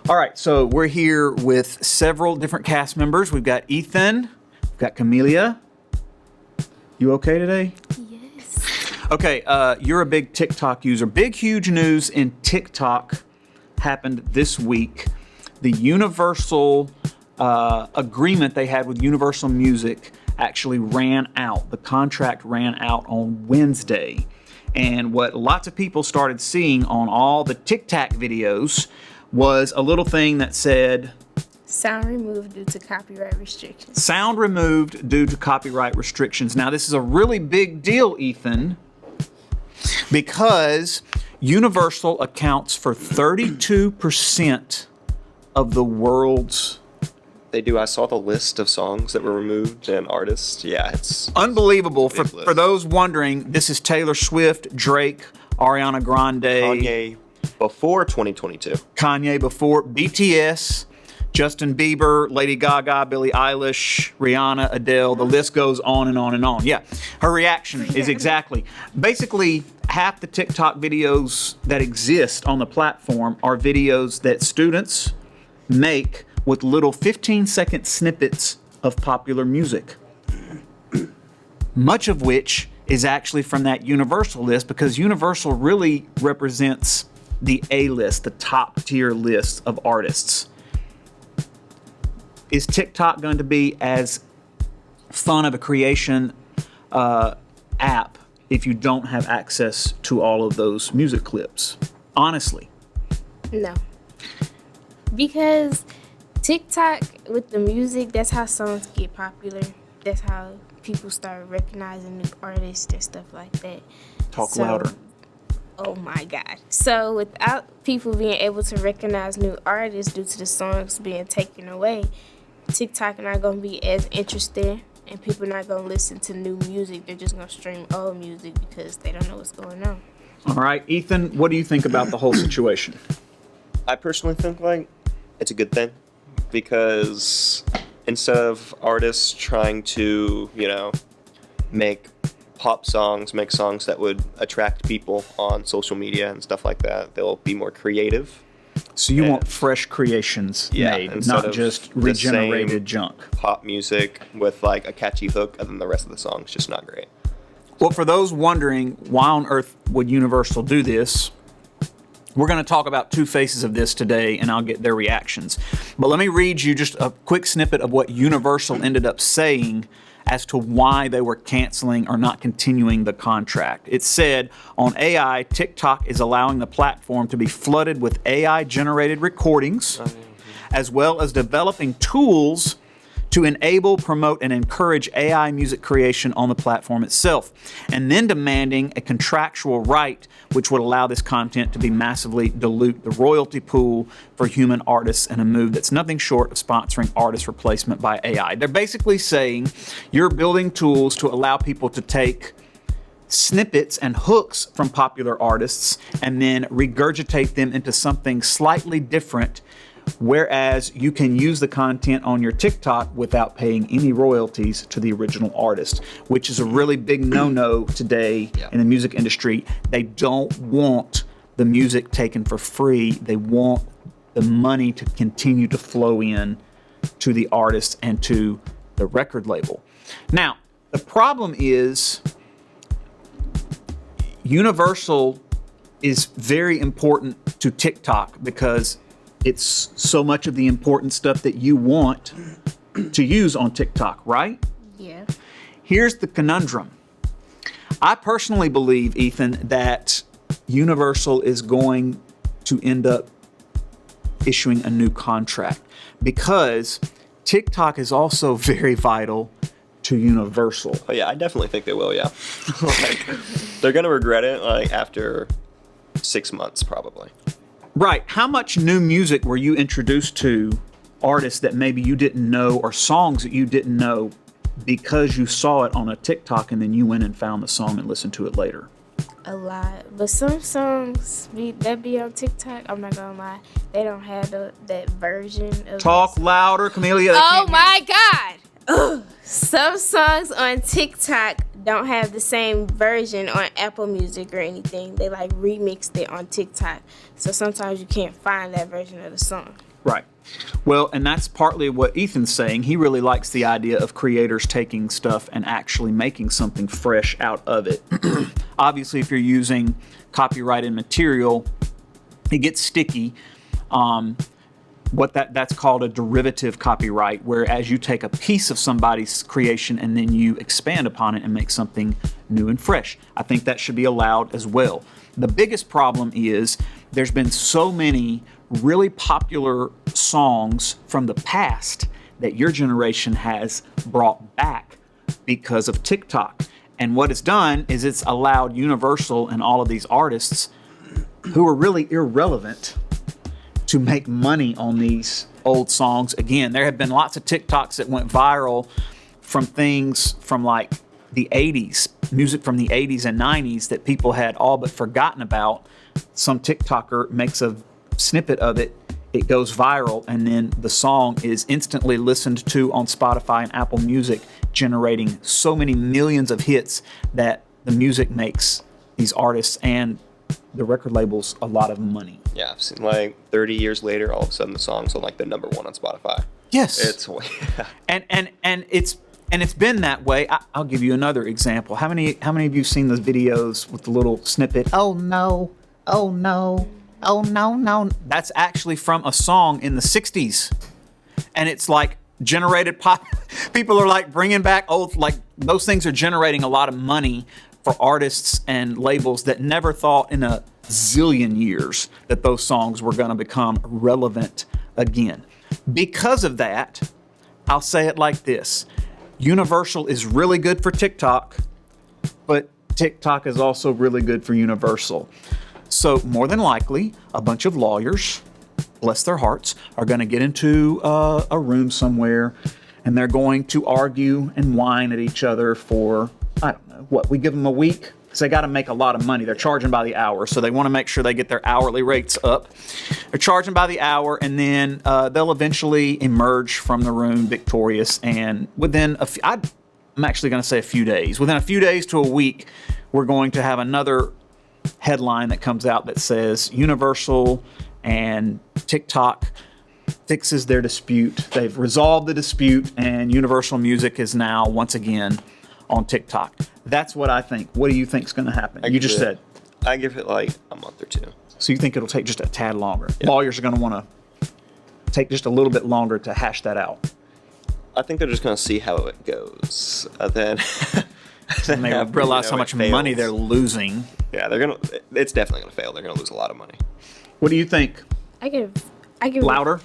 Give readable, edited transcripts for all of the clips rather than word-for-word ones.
All right, so we're here with several different cast members. We've got Ethan, we've got Camelia. You okay today? Yes. Okay, you're a big TikTok user. Big, huge news in TikTok happened this week. The Universal agreement they had with Universal Music actually ran out. The contract ran out on Wednesday. And what lots of people started seeing on all the TikTok videos was a little thing that said, Sound removed due to copyright restrictions. sound removed due to copyright restrictions. Now, this is a really big deal, Ethan, because Universal accounts for 32% of the world's... They do. I saw the list of songs that were removed and artists. Yeah, it's Unbelievable. For Big list. those wondering, this is Taylor Swift, Drake, Ariana Grande, Kanye before 2022. Kanye before, BTS, Justin Bieber, Lady Gaga, Billie Eilish, Rihanna, Adele. The list goes on and on and on. Yeah, her reaction is exactly. Basically, half the TikTok videos that exist on the platform are videos that students make with little 15-second snippets of popular music. Much of which is actually from that Universal list, because Universal really represents the A-list, the top-tier list of artists. Is TikTok going to be as fun of a creation app if you don't have access to all of those music clips? Honestly. No. Because TikTok with the music, that's how songs get popular. That's how people start recognizing new artists and stuff like that. Talk louder. Oh my God. So without people being able to recognize new artists due to the songs being taken away, TikTok not going to be as interesting, and people not going to listen to new music. They're just going to stream old music because they don't know what's going on. All right, Ethan, what do you think about the whole situation? I personally think like it's a good thing because instead of artists trying to, make pop songs, make songs that would attract people on social media and stuff like that, they'll be more creative. So you Yeah. want fresh creations made, instead not of just the regenerated same junk. Pop music with like a catchy hook, and then the rest of the song's just not great. Well, for those wondering why on earth would Universal do this, we're going to talk about two faces of this today, and I'll get their reactions. But let me read you just a quick snippet of what Universal ended up saying as to why they were canceling or not continuing the contract. It said, on AI, TikTok is allowing the platform to be flooded with AI-generated recordings, as well as developing tools to enable, promote, and encourage AI music creation on the platform itself, and then demanding a contractual right which would allow this content to be massively dilute the royalty pool for human artists in a move that's nothing short of sponsoring artist replacement by AI. They're basically saying you're building tools to allow people to take snippets and hooks from popular artists and then regurgitate them into something slightly different, whereas you can use the content on your TikTok without paying any royalties to the original artist, which is a really big no-no today in the music industry. They don't want the music taken for free. They want the money to continue to flow in to the artist and to the record label. Now, the problem is Universal is very important to TikTok because it's so much of the important stuff that you want to use on TikTok, right? Yeah. Here's the conundrum. I personally believe, Ethan, that Universal is going to end up issuing a new contract because TikTok is also very vital to Universal. Oh yeah, I definitely think they will. Yeah, like, they're gonna regret it like after 6 months probably. Right. How much new music were you introduced to, artists that maybe you didn't know or songs that you didn't know because you saw it on a TikTok and then you went and found the song and listened to it later? A lot. But some songs that be on TikTok, I'm not gonna lie, they don't have that version of Talk louder, Camelia. Oh my God. Ugh. Some songs on TikTok don't have the same version on Apple Music or anything. They like remixed it on TikTok. So sometimes you can't find that version of the song. Right. Well, and that's partly what Ethan's saying. He really likes the idea of creators taking stuff and actually making something fresh out of it. Obviously, if you're using copyrighted material, it gets sticky. That's called a derivative copyright, whereas you take a piece of somebody's creation and then you expand upon it and make something new and fresh. I think that should be allowed as well. The biggest problem is there's been so many really popular songs from the past that your generation has brought back because of TikTok. And what it's done is it's allowed Universal and all of these artists who are really irrelevant to make money on these old songs. Again, there have been lots of TikToks that went viral from things from like the 80s, music from the 80s and 90s that people had all but forgotten about. Some TikToker makes a snippet of it, it goes viral, and then the song is instantly listened to on Spotify and Apple Music, generating so many millions of hits that the music makes these artists and the record labels a lot of money. Yeah, I've seen like 30 years later, all of a sudden the song's on like the number one on Spotify. Yes. It's and it's been that way. I'll give you another example. How many of you have seen those videos with the little snippet? Oh no, oh no, oh no, no. That's actually from a song in the 60s. And it's like generated pop. People are like bringing back old, like those things are generating a lot of money for artists and labels that never thought in a zillion years that those songs were going to become relevant again. Because of that, I'll say it like this. Universal is really good for TikTok, but TikTok is also really good for Universal. So more than likely, a bunch of lawyers, bless their hearts, are going to get into a room somewhere and they're going to argue and whine at each other for, I don't know, what, we give them a week? Because they got to make a lot of money. They're charging by the hour, so they want to make sure they get their hourly rates up. They're charging by the hour, and then they'll eventually emerge from the room victorious. And within I'm actually going to say a few days. Within a few days to a week, we're going to have another headline that comes out that says Universal and TikTok fixes their dispute. They've resolved the dispute, and Universal Music is now once again on TikTok. That's what I think. What do you think is going to happen? You just said. I give it like a month or two. So you think it'll take just a tad longer? Yeah. Lawyers are going to want to take just a little bit longer to hash that out. I think they're just going to see how it goes. Then And they realize how much money they're losing. Yeah, it's definitely going to fail. They're going to lose a lot of money. What do you think? I give Louder.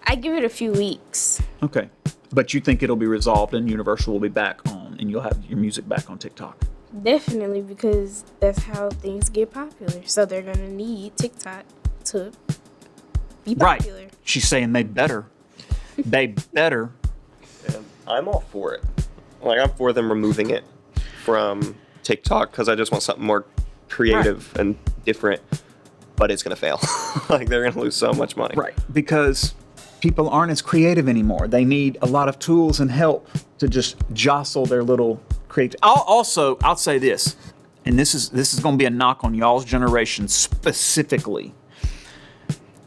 I give it a few weeks. Okay. But you think it'll be resolved and Universal will be back on and you'll have your music back on TikTok? Definitely, because that's how things get popular. So they're going to need TikTok to be popular. Right. She's saying they better. They better. And I'm all for it. Like, I'm for them removing it from TikTok because I just want something more creative and different. But it's going to fail. Like, they're going to lose so much money. Right. Because people aren't as creative anymore. They need a lot of tools and help to just jostle their little creative. I'll say this, and this is going to be a knock on y'all's generation specifically.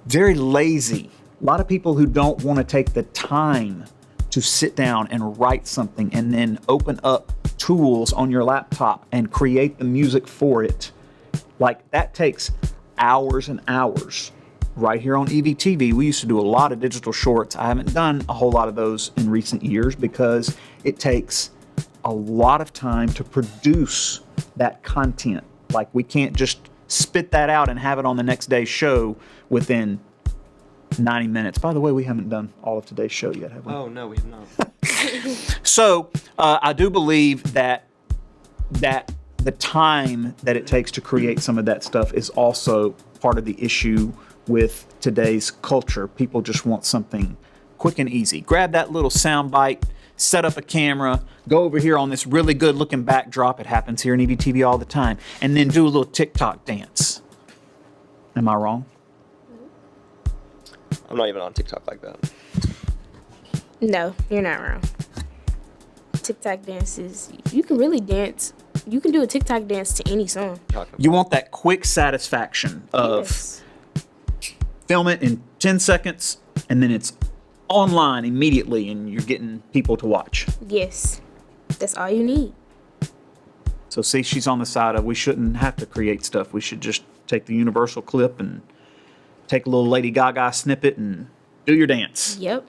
Very lazy. A lot of people who don't want to take the time to sit down and write something and then open up tools on your laptop and create the music for it. Like, that takes hours and hours. Right here on EVTV, we used to do a lot of digital shorts. I haven't done a whole lot of those in recent years because it takes a lot of time to produce that content. Like, we can't just spit that out and have it on the next day's show within 90 minutes. By the way, we haven't done all of today's show yet, have we? Oh, no, we have not. So I do believe that the time that it takes to create some of that stuff is also part of the issue with today's culture. People just want something quick and easy. Grab that little sound bite, set up a camera, go over here on this really good looking backdrop. It happens here in EVTV all the time. And then do a little TikTok dance. Am I wrong? I'm not even on TikTok like that. No, you're not wrong. TikTok dances, you can really dance. You can do a TikTok dance to any song. You want that quick satisfaction of Yes. film it in 10 seconds and then it's online immediately and you're getting people to watch. Yes. That's all you need. So see, she's on the side of we shouldn't have to create stuff. We should just take the Universal clip and take a little Lady Gaga snippet and do your dance. Yep.